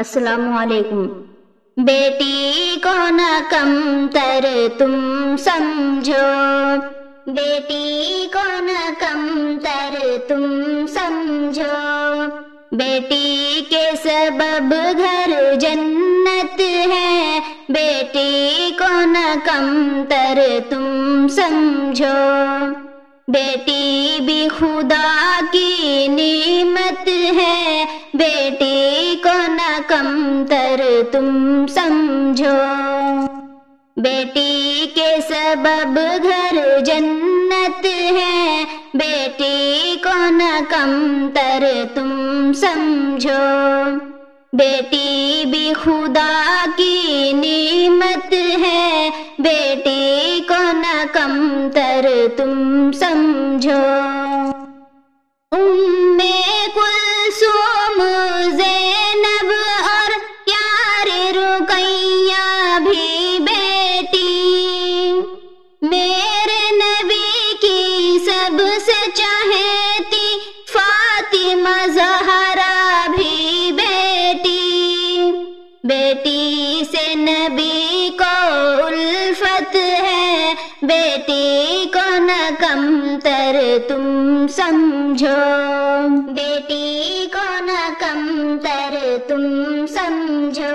السلام علیکم۔ بیٹی کو نہ کمتر تم سمجھو، بیٹی کو نہ کمتر تم سمجھو، بیٹی کے سبب گھر جنت ہے، بیٹی کو نہ کمتر تم سمجھو، بیٹی بھی خدا کی نعمت ہے، بیٹی کو نہ کمتر تم سمجھو، بیٹی کے سبب گھر جنت ہے، بیٹی کو نہ کمتر تم سمجھو، بیٹی بھی خدا کی نعمت ہے، بیٹی کو نہ کمتر تم سمجھو۔ ام کلثوم، زینب اور یار رقیہ بھی بیٹی، میرے نبی کی سب سے چہیتی فاطمہ زہرا بھی بیٹی، بیٹی سے نبی کو الفت ہے، بیٹی کو نہ کمتر تم سمجھو، بیٹی کو نہ کمتر تم سمجھو،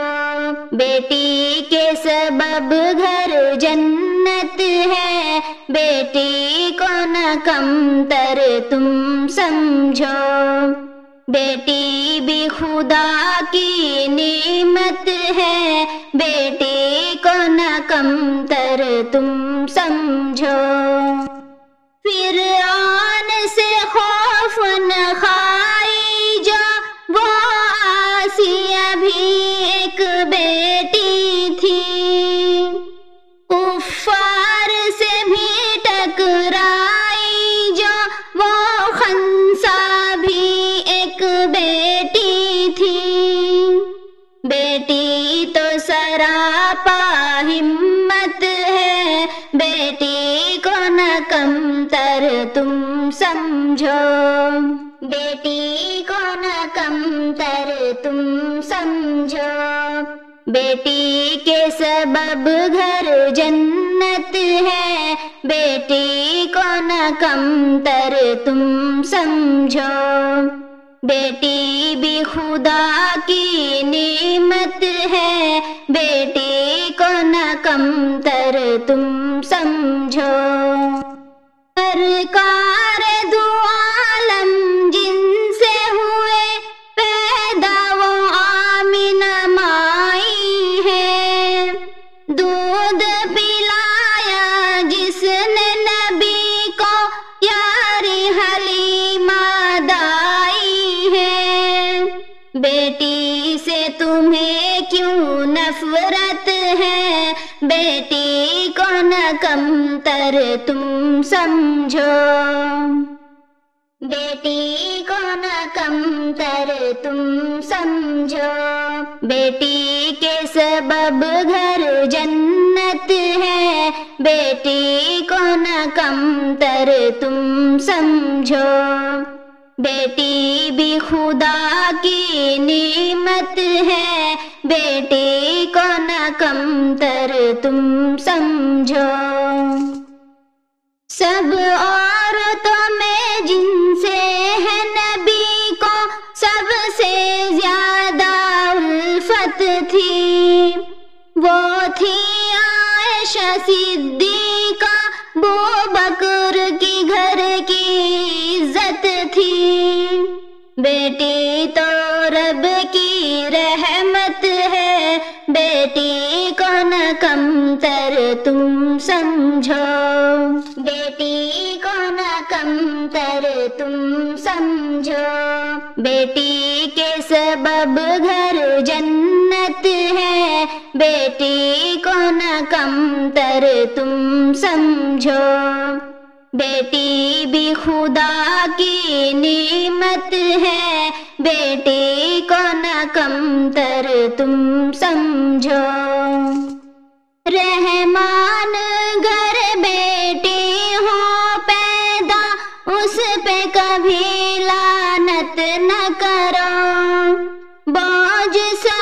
بیٹی کے سبب گھر جنت ہے، بیٹی کو نہ کمتر تم سمجھو، بیٹی بھی خدا کی نعمت ہے، بیٹی کو نہ کمتر تم سمجھو۔ فرعون سے خوف نہ کھائی جو، وہ آسیہ بھی ایک بیٹی تھی، کفار سے بھی ٹکرائی جو، وہ خنسا بھی ایک بیٹی تھی، بیٹی تو سراپا ہمت ہے، بیٹی کو نہ کمتر تم سمجھو، بیٹی کو نہ کمتر تم سمجھو، بیٹی کے سبب گھر جنت ہے، بیٹی کو نہ کمتر تم سمجھو، بیٹی بھی خدا کی نعمت ہے، بیٹی کو نہ کمتر تم سمجھو۔ سرکار دو عالم جن سے ہوئے پیدا وہ آمنہ مائی ہے، دودھ پلایا جس نے نبی کو یاری حلیمہ دائی ہے، بیٹی سے تمہیں کیوں نفرت ہے، بیٹی کو نہ کمتر تم سمجھو، بیٹی کو نہ کمتر تم سمجھو، بیٹی کے سبب گھر جنت ہے، بیٹی کو نہ کمتر تم سمجھو، بیٹی بھی خدا کی نعمت ہے، بیٹی کو نہ کمتر تم سمجھو۔ سب عورتوں میں جن سے ہے نبی کو سب سے زیادہ الفت تھی، وہ تھی عائشہ صدیقہ، ابوبکر کی گھر کی عزت تھی، بیٹی تو رب کی رحمت ہے، بیٹی کو نہ کمتر تم سمجھو، بیٹی کو نہ کمتر تم سمجھو، بیٹی کے سبب گھر جنت ہے، بیٹی کو نہ کمتر تم سمجھو، بیٹی بھی خدا کی نعمت ہے، بیٹی کو نہ کمتر تم سمجھو۔ رحمان گھر بیٹی ہو پیدا، اس پہ کبھی لعنت نہ کرو، بوجھ